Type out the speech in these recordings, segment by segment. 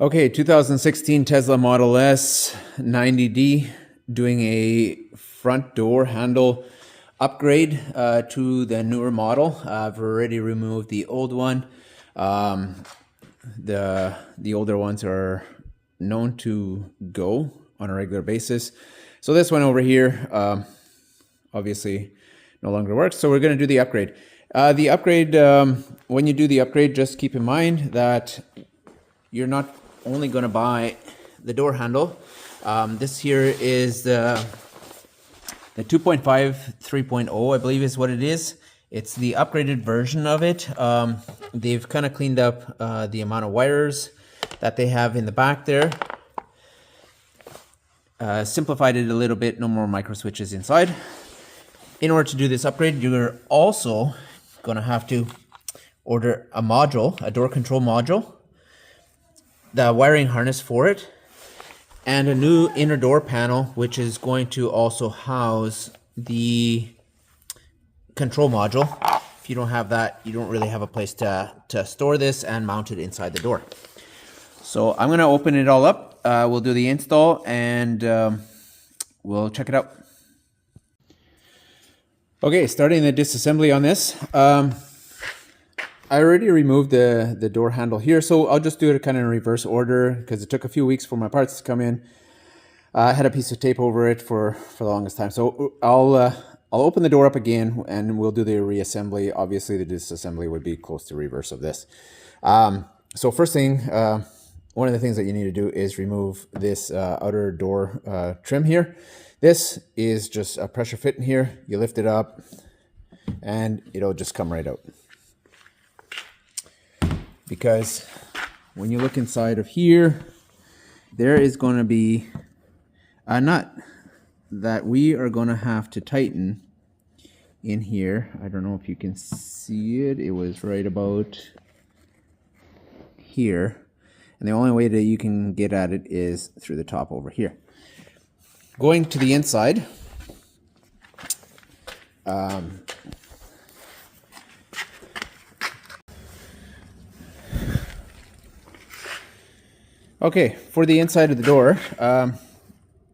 Okay, 2016 Tesla Model S 90D doing a front door handle upgrade to the newer model. I've already removed the old one. The older ones are known to go on a regular basis. So this one over here obviously no longer works. So we're going to do the upgrade. When you do the upgrade, just keep in mind that you're not only going to buy the door handle. This here is the 2.5 3.0, I believe is what it is. It's the upgraded version of it. They've kind of cleaned up the amount of wires that they have in the back there. Simplified it a little bit, no more micro switches inside. In order to do this upgrade, you're also going to have to order a module, a door control module, the wiring harness for it, and a new inner door panel, which is going to also house the control module. If you don't have that, you don't really have a place to store this and mount it inside the door. So I'm going to open it all up. We'll do the install and we'll check it out. Okay, starting the disassembly on this. I already removed the door handle here, so I'll just do it kind of in reverse order because it took a few weeks for my parts to come in. I had a piece of tape over it for the longest time. So I'll open the door up again and we'll do the reassembly. Obviously the disassembly would be close to reverse of this. So first thing, one of the things that you need to do is remove this outer door trim here. This is just a pressure fit in here. You lift it up and it'll just come right out. Because when you look inside of here, there is going to be a nut that we are going to have to tighten in here. I don't know if you can see it. It was right about here. And the only way that you can get at it is through the top over here. Going to the inside, okay, for the inside of the door,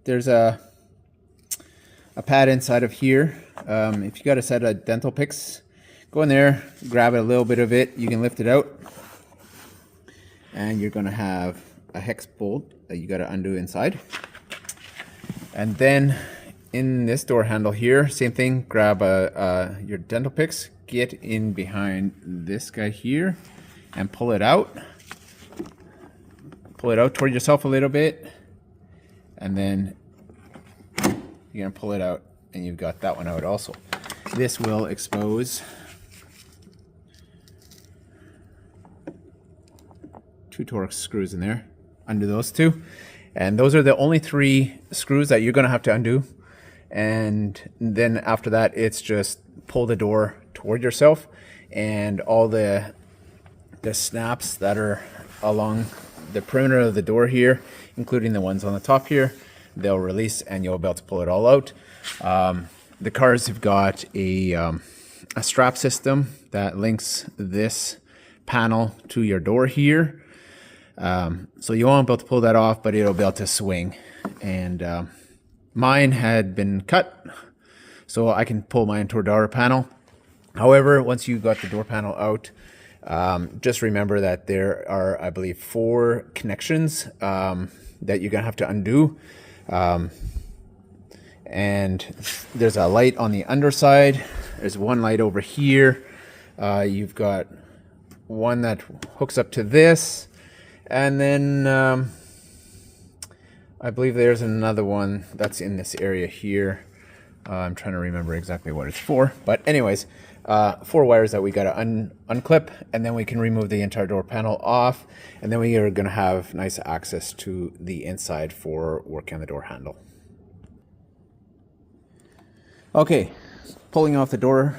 there's a pad inside of here. If you got a set of dental picks, go in there, grab a little bit of it. You can lift it out, and you're going to have a hex bolt that you got to undo inside. And then in this door handle here, same thing. Grab your dental picks, get in behind this guy here, and pull it out. Pull it out toward yourself a little bit, and then you're gonna pull it out, and you've got that one out also. This will expose two Torx screws in there, undo those two, and those are the only three screws that you're gonna have to undo. And then after that, it's just pull the door toward yourself, and all the snaps that are along the perimeter of the door here, including the ones on the top here, they'll release and you'll be able to pull it all out. The cars have got a strap system that links this panel to your door here. So you won't be able to pull that off, but it'll be able to swing. And mine had been cut, so I can pull mine to a door panel. However, once you got the door panel out, just remember that there are, I believe, 4 connections that you're gonna have to undo. And there's a light on the underside. There's one light over here. You've got one that hooks up to this. And then I believe there's another one that's in this area here. I'm trying to remember exactly what it's for. But anyways, 4 wires that we got to unclip, and then we can remove the entire door panel off, and then we are going to have nice access to the inside for working on the door handle. Okay, pulling off the door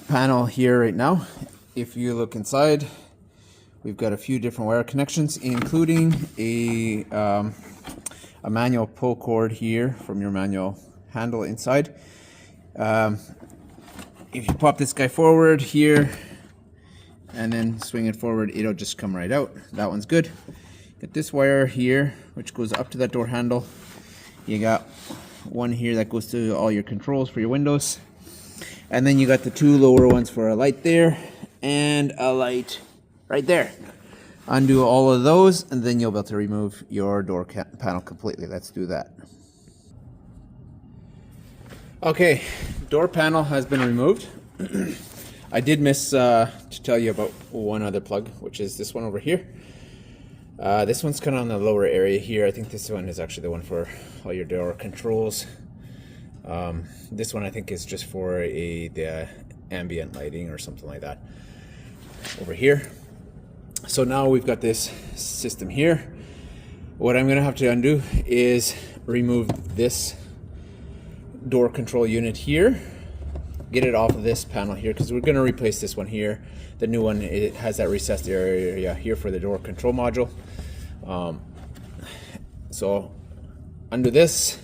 panel here right now. If you look inside, we've got a few different wire connections, including a manual pull cord here from your manual handle inside. If you pop this guy forward here, and then swing it forward, it'll just come right out. That one's good. Got this wire here, which goes up to that door handle. You got one here that goes to all your controls for your windows. And then you got the two lower ones for a light there and a light right there. Undo all of those, and then you'll be able to remove your door panel completely. Let's do that. Okay, door panel has been removed. I did miss to tell you about one other plug, which is this one over here. This one's kind of on the lower area here. I think this one is actually the one for all your door controls. This one I think is just for the ambient lighting or something like that over here. So now we've got this system here. What I'm gonna have to undo is remove this door control unit here, get it off of this panel here, because we're gonna replace this one here. The new one, it has that recessed area here for the door control module. So undo this,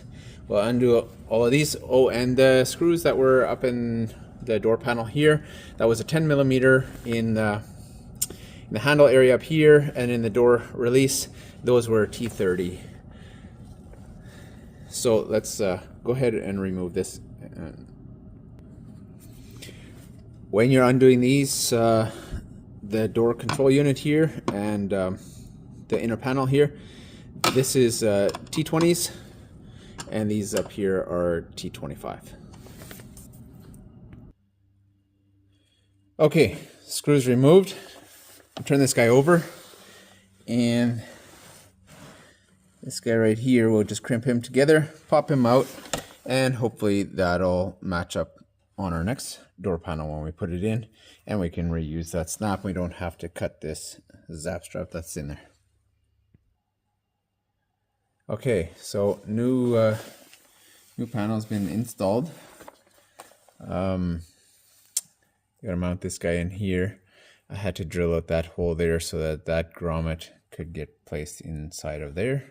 we'll undo all of these. Oh, and the screws that were up in the door panel here, that was a 10 millimeter in the handle area up here, and in the door release, those were T30. So let's go ahead and remove this. When you're undoing these, the door control unit here and the inner panel here, this is T20s, and these up here are T25. Okay, screws removed. I'll turn this guy over, and this guy right here, we'll just crimp him together, pop him out, and hopefully that'll match up on our next door panel when we put it in, and we can reuse that snap. We don't have to cut this zap strap that's in there. Okay, so new panel's been installed. Gotta mount this guy in here. I had to drill out that hole there so that grommet could get placed inside of there.